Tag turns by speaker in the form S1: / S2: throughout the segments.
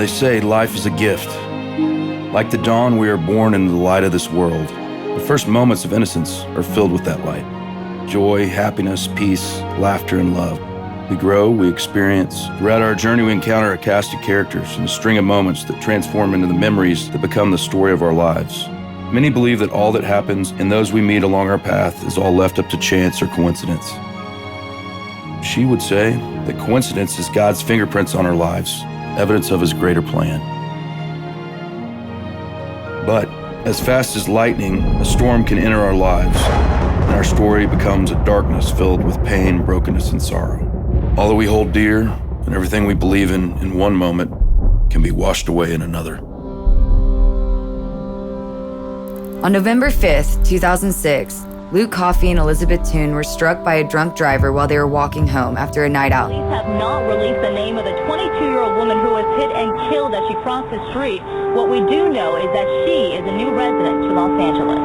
S1: They say life is a gift. Like the dawn, we are born into the light of this world. The first moments of innocence are filled with that light. Joy, happiness, peace, laughter, and love. We grow, we experience. Throughout our journey, we encounter a cast of characters and a string of moments that transform into the memories that become the story of our lives. Many believe that all that happens in those we meet along our path is all left up to chance or coincidence. She would say that coincidence is God's fingerprints on our lives, evidence of his greater plan. But as fast as lightning, a storm can enter our lives, and our story becomes a darkness filled with pain, brokenness, and sorrow. All that we hold dear and everything we believe in one moment can be washed away in another.
S2: On November 5th, 2006, Luke Coffey and Elizabeth Toon were struck by a drunk driver while they were walking home after a night out.
S3: Police have not released the name of the 22-year-old woman who was hit and killed as she crossed the street. What we do know is that she is a new resident to Los Angeles.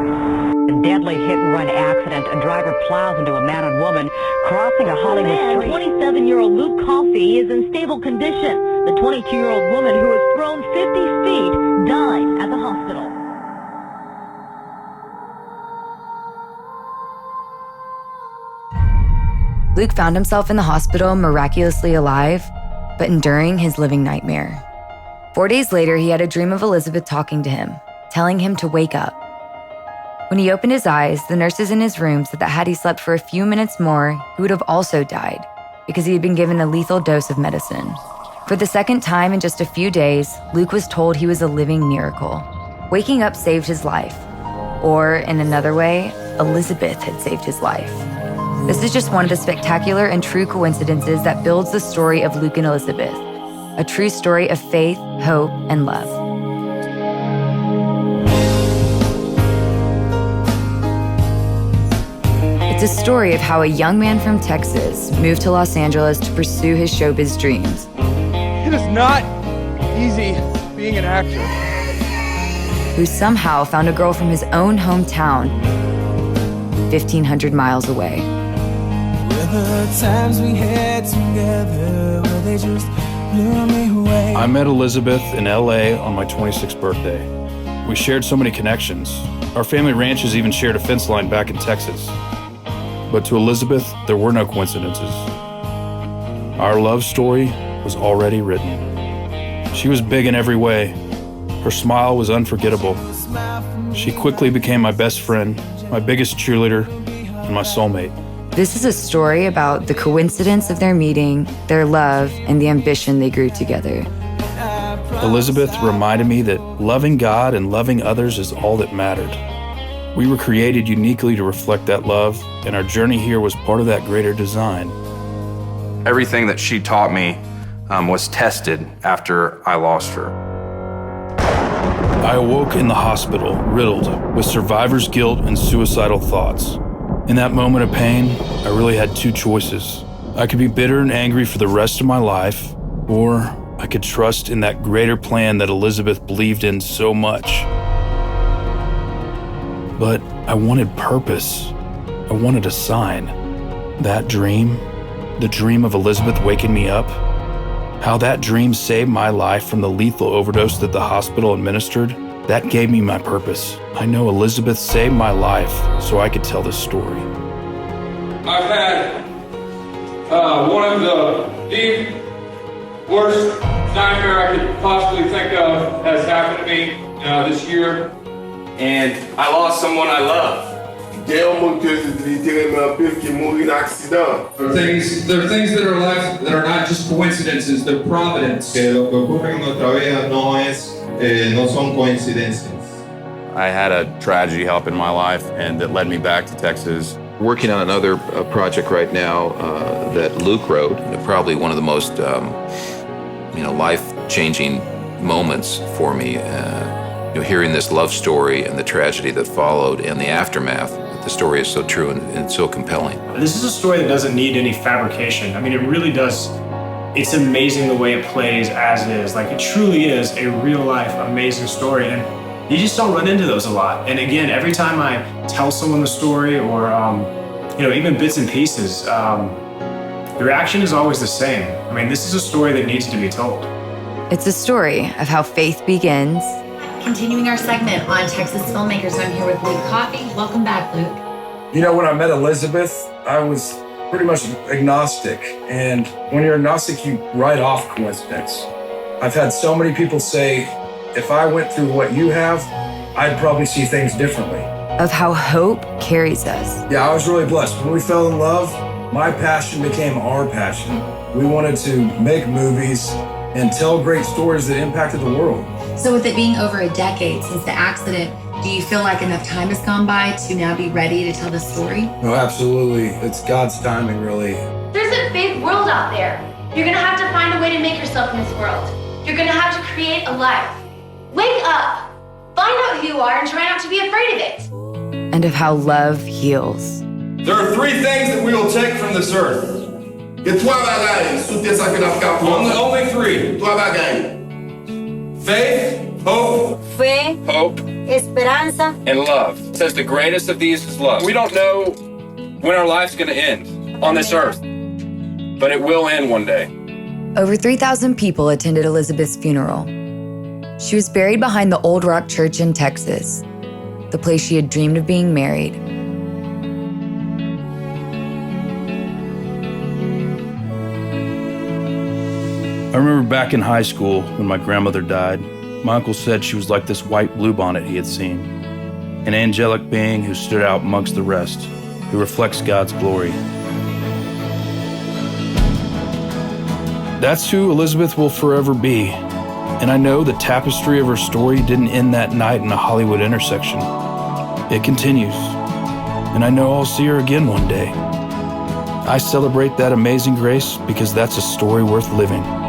S4: A deadly hit-and-run accident. A driver plows into a man and woman crossing a Hollywood street.
S3: 27-year-old Luke Coffey is in stable condition. The 22-year-old woman who was thrown 50 feet died at the hospital.
S2: Luke found himself in the hospital miraculously alive, but enduring his living nightmare. 4 days later, he had a dream of Elizabeth talking to him, telling him to wake up. When he opened his eyes, the nurses in his room said that had he slept for a few minutes more, he would have also died because he had been given a lethal dose of medicine. For the second time in just a few days, Luke was told he was a living miracle. Waking up saved his life. Or, in another way, Elizabeth had saved his life. This is just one of the spectacular and true coincidences that builds the story of Luke and Elizabeth, a true story of faith, hope, and love. It's a story of how a young man from Texas moved to Los Angeles to pursue his showbiz dreams.
S5: It is not easy being an actor.
S2: Who somehow found a girl from his own hometown, 1,500 miles away.
S6: The times we had together, where they just blew me away.
S1: I met Elizabeth in LA on my 26th birthday. We shared so many connections. Our family ranches even shared a fence line back in Texas. But to Elizabeth, there were no coincidences. Our love story was already written. She was big in every way. Her smile was unforgettable. She quickly became my best friend, my biggest cheerleader, and my soulmate.
S2: This is a story about the coincidence of their meeting, their love, and the ambition they grew together.
S1: Elizabeth reminded me that loving God and loving others is all that mattered. We were created uniquely to reflect that love, and our journey here was part of that greater design.
S7: Everything that she taught me was tested after I lost her.
S1: I awoke in the hospital, riddled with survivor's guilt and suicidal thoughts. In that moment of pain, I really had two choices. I could be bitter and angry for the rest of my life, or I could trust in that greater plan that Elizabeth believed in so much. But I wanted purpose. I wanted a sign. That dream, the dream of Elizabeth waking me up, how that dream saved my life from the lethal overdose that the hospital administered, that gave me my purpose. I know Elizabeth saved my life so I could tell this story.
S8: I've had one of the worst nightmare I could possibly think of has happened to me this year. And I lost someone I love.
S9: There are things that are life that are not just coincidences, they're providence.
S7: I had a tragedy happen in my life, and that led me back to Texas.
S10: Working on another project right now that Luke wrote, probably one of the most life-changing moments for me. Hearing this love story and the tragedy that followed and the aftermath. The story is so true and so compelling.
S11: This is a story that doesn't need any fabrication. I mean, it really does. It's amazing the way it plays as is. Like, it truly is a real-life, amazing story. And you just don't run into those a lot. And again, every time I tell someone the story or, even bits and pieces, the reaction is always the same. I mean, this is a story that needs to be told.
S2: It's a story of how faith begins.
S12: Continuing our segment on Texas filmmakers, I'm here with Luke Coffey. Welcome back, Luke.
S13: You know, when I met Elizabeth, I was pretty much agnostic. And when you're agnostic, you write off coincidence. I've had so many people say, if I went through what you have, I'd probably see things differently.
S2: Of how hope carries us.
S13: Yeah, I was really blessed. When we fell in love, my passion became our passion. We wanted to make movies and tell great stories that impacted the world.
S12: So with it being over a decade since the accident, do you feel like enough time has gone by to now be ready to tell the story?
S13: No, absolutely. It's God's timing, really.
S14: There's a big world out there. You're gonna have to find a way to make yourself in this world. You're gonna have to create a life. Wake up, find out who you are, and try not to be afraid of it.
S2: And of how love heals.
S8: There are three things that we will take from this earth. Only three. Faith, hope,
S15: esperanza,
S7: and love. It says the greatest of these is love. We don't know when our life's going to end on this earth, but it will end one day.
S2: Over 3,000 people attended Elizabeth's funeral. She was buried behind the Old Rock Church in Texas, the place she had dreamed of being married.
S1: I remember back in high school when my grandmother died, my uncle said she was like this white bluebonnet he had seen, an angelic being who stood out amongst the rest, who reflects God's glory. That's who Elizabeth will forever be, and I know the tapestry of her story didn't end that night in a Hollywood intersection. It continues, and I know I'll see her again one day. I celebrate that amazing grace because that's a story worth living.